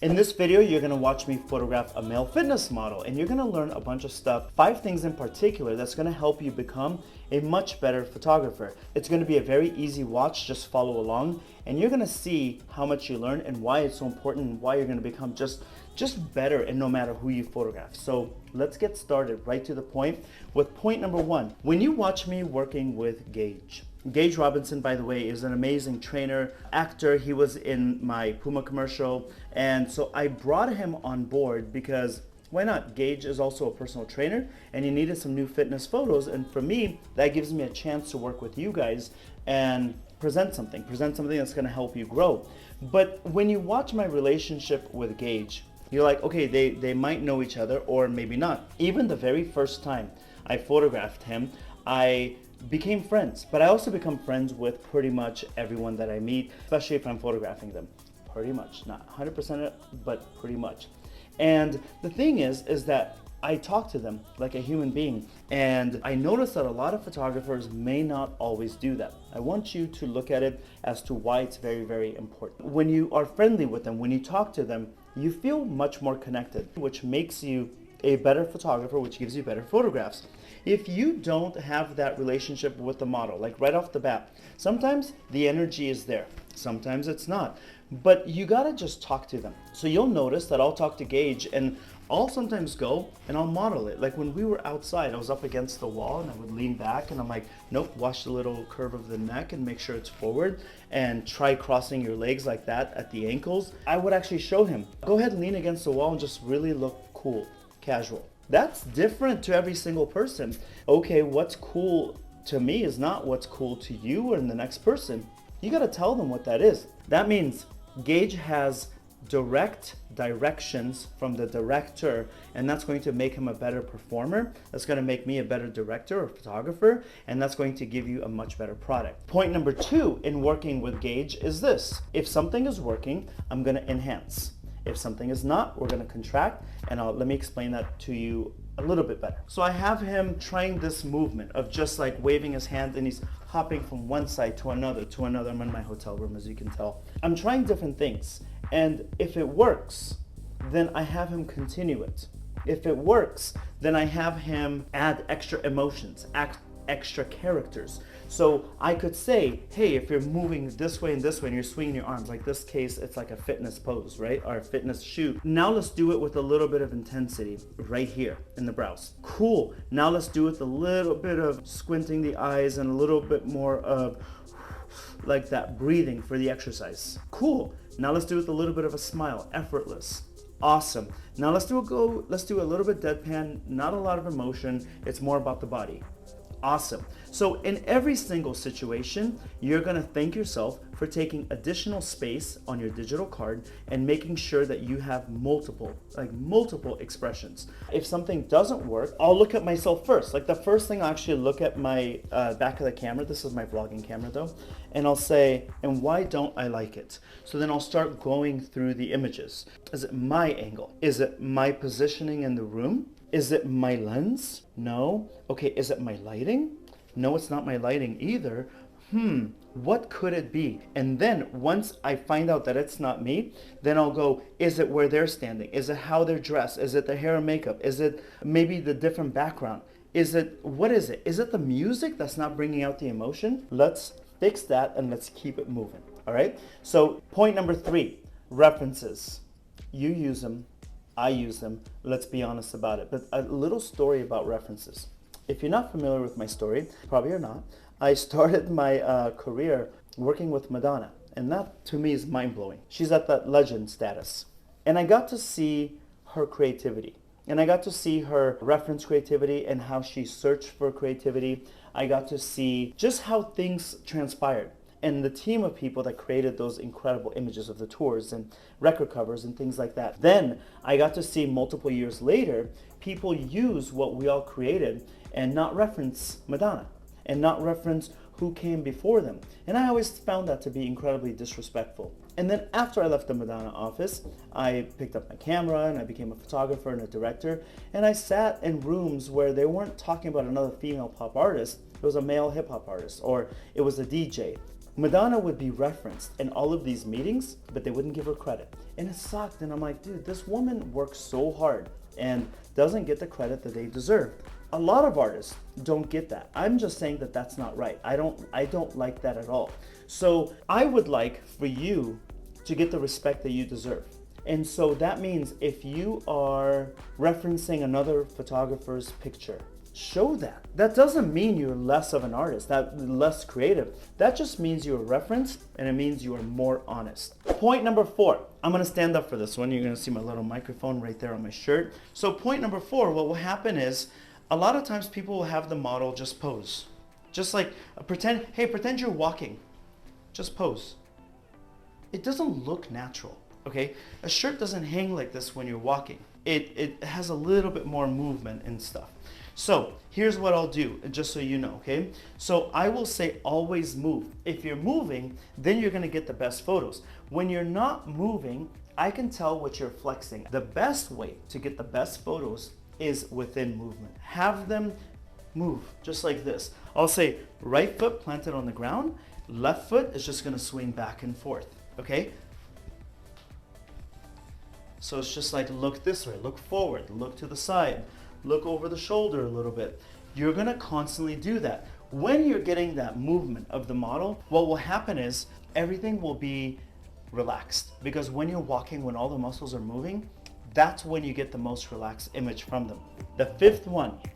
In this video, you're gonna watch me photograph a male fitness model, and you're gonna learn a bunch of stuff, 5 things in particular that's gonna help you become a much better photographer. It's gonna be a very easy watch, just follow along, and you're gonna see how much you learn and why it's so important and why you're gonna become just better and no matter who you photograph. So let's get started right to the point with point number 1. When you watch me working with Gage Robinson, by the way, is an amazing trainer, actor. He was in my Puma commercial, and so I brought him on board because why not? Gage is also a personal trainer and he needed some new fitness photos, and for me, that gives me a chance to work with you guys and present something that's gonna help you grow. But when you watch my relationship with Gage, you're like, okay, they might know each other or maybe not. Even the very first time I photographed him, I became friends, but I also become friends with pretty much everyone that I meet, especially if I'm photographing them. Pretty much, not 100%, but pretty much. And the thing is that I talk to them like a human being, and I notice that a lot of photographers may not always do that. I want you to look at it as to why it's very, very important. When you are friendly with them, when you talk to them, you feel much more connected, which makes you a better photographer, which gives you better photographs. If you don't have that relationship with the model, like right off the bat, sometimes the energy is there, sometimes it's not, but you gotta just talk to them. So you'll notice that I'll talk to Gage and I'll sometimes go and I'll model it. Like when we were outside, I was up against the wall and I would lean back and I'm like, nope, watch the little curve of the neck and make sure it's forward and try crossing your legs like that at the ankles. I would actually show him, go ahead and lean against the wall and just really look cool, casual. That's different to every single person. Okay, what's cool to me is not what's cool to you and the next person. You gotta tell them what that is. That means Gage has direct directions from the director, and that's going to make him a better performer. That's going to make me a better director or photographer, and that's going to give you a much better product. Point number 2 in working with Gage is this. If something is working, I'm going to enhance. If something is not, we're going to contract, and let me explain that to you a little bit better. So I have him trying this movement of just like waving his hand, and he's hopping from one side to another. I'm in my hotel room, as you can tell. I'm trying different things, and if it works, then I have him continue it. If it works, then I have him add extra emotions, extra characters. So I could say, hey, if you're moving this way and you're swinging your arms, like this case, it's like a fitness pose, right? Or a fitness shoot. Now let's do it with a little bit of intensity right here in the brows. Cool. Now let's do it with a little bit of squinting the eyes and a little bit more of like that breathing for the exercise. Cool. Now let's do it with a little bit of a smile, effortless. Awesome. Now let's do a little bit deadpan, not a lot of emotion. It's more about the body. Awesome. So in every single situation, you're going to thank yourself for taking additional space on your digital card and making sure that you have multiple expressions. If something doesn't work, I'll look at myself first. Like the first thing, I'll actually look at my back of the camera. This is my vlogging camera though. And I'll say, and why don't I like it? So then I'll start going through the images. Is it my angle? Is it my positioning in the room? Is it my lens? No. Okay, is it my lighting? No, it's not my lighting either. What could it be? And then once I find out that it's not me, then I'll go, is it where they're standing? Is it how they're dressed? Is it the hair and makeup? Is it maybe the different background? What is it? Is it the music that's not bringing out the emotion? Let's fix that and let's keep it moving. All right? So point number 3, references. You use them. I use them. Let's be honest about it. But a little story about references. If you're not familiar with my story, probably you're not, I started my career working with Madonna. And that to me is mind-blowing. She's at that legend status. And I got to see her creativity. And I got to see her reference creativity and how she searched for creativity. I got to see just how things transpired. And the team of people that created those incredible images of the tours and record covers and things like that. Then I got to see multiple years later, people use what we all created and not reference Madonna and not reference who came before them. And I always found that to be incredibly disrespectful. And then after I left the Madonna office, I picked up my camera and I became a photographer and a director. And I sat in rooms where they weren't talking about another female pop artist. It was a male hip hop artist, or it was a DJ. Madonna would be referenced in all of these meetings, but they wouldn't give her credit. And it sucked. And I'm like, dude, this woman works so hard and doesn't get the credit that they deserve. A lot of artists don't get that. I'm just saying that that's not right. I don't like that at all. So I would like for you to get the respect that you deserve. And so that means if you are referencing another photographer's picture, show that. That doesn't mean you're less of an artist, that less creative. That just means you're a reference, and it means you are more honest. Point number 4. I'm gonna stand up for this one. You're gonna see my little microphone right there on my shirt. So point number 4, what will happen is a lot of times people will have the model just pose. Just like pretend you're walking. Just pose. It doesn't look natural, okay? A shirt doesn't hang like this when you're walking. It has a little bit more movement and stuff. So here's what I'll do, just so you know, okay? So I will say always move. If you're moving, then you're gonna get the best photos. When you're not moving, I can tell what you're flexing. The best way to get the best photos is within movement. Have them move, just like this. I'll say right foot planted on the ground, left foot is just gonna swing back and forth, okay? So it's just like look this way, look forward, look to the side, look over the shoulder a little bit. You're gonna constantly do that. When you're getting that movement of the model, what will happen is everything will be relaxed, because when you're walking, when all the muscles are moving, that's when you get the most relaxed image from them. The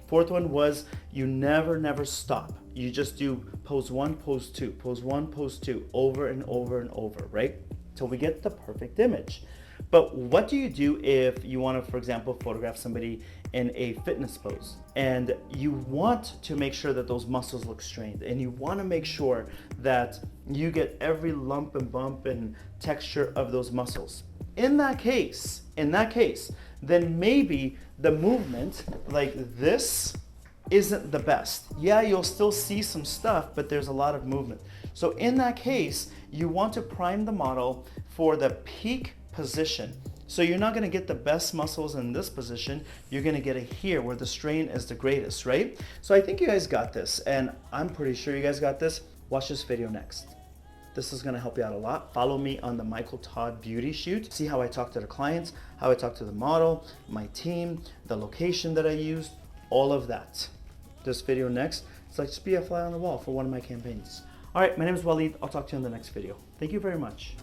fourth one was you never stop. You just do pose 1, pose 2, pose 1, pose 2, over and over and over, right? Till we get the perfect image. But what do you do if you want to, for example, photograph somebody in a fitness pose and you want to make sure that those muscles look strained and you want to make sure that you get every lump and bump and texture of those muscles? In that case, then maybe the movement like this isn't the best. Yeah, you'll still see some stuff, but there's a lot of movement. So in that case, you want to prime the model for the peak position. So you're not gonna get the best muscles in this position, you're gonna get it here where the strain is the greatest, right? So I think you guys got this, and I'm pretty sure you guys got this. Watch this video next. This is gonna help you out a lot. Follow me on the Michael Todd beauty shoot. See how I talk to the clients, how I talk to the model, my team, the location that I used, all of that. This video next, it's like just be a fly on the wall for one of my campaigns. All right, my name is Waleed. I'll talk to you in the next video. Thank you very much.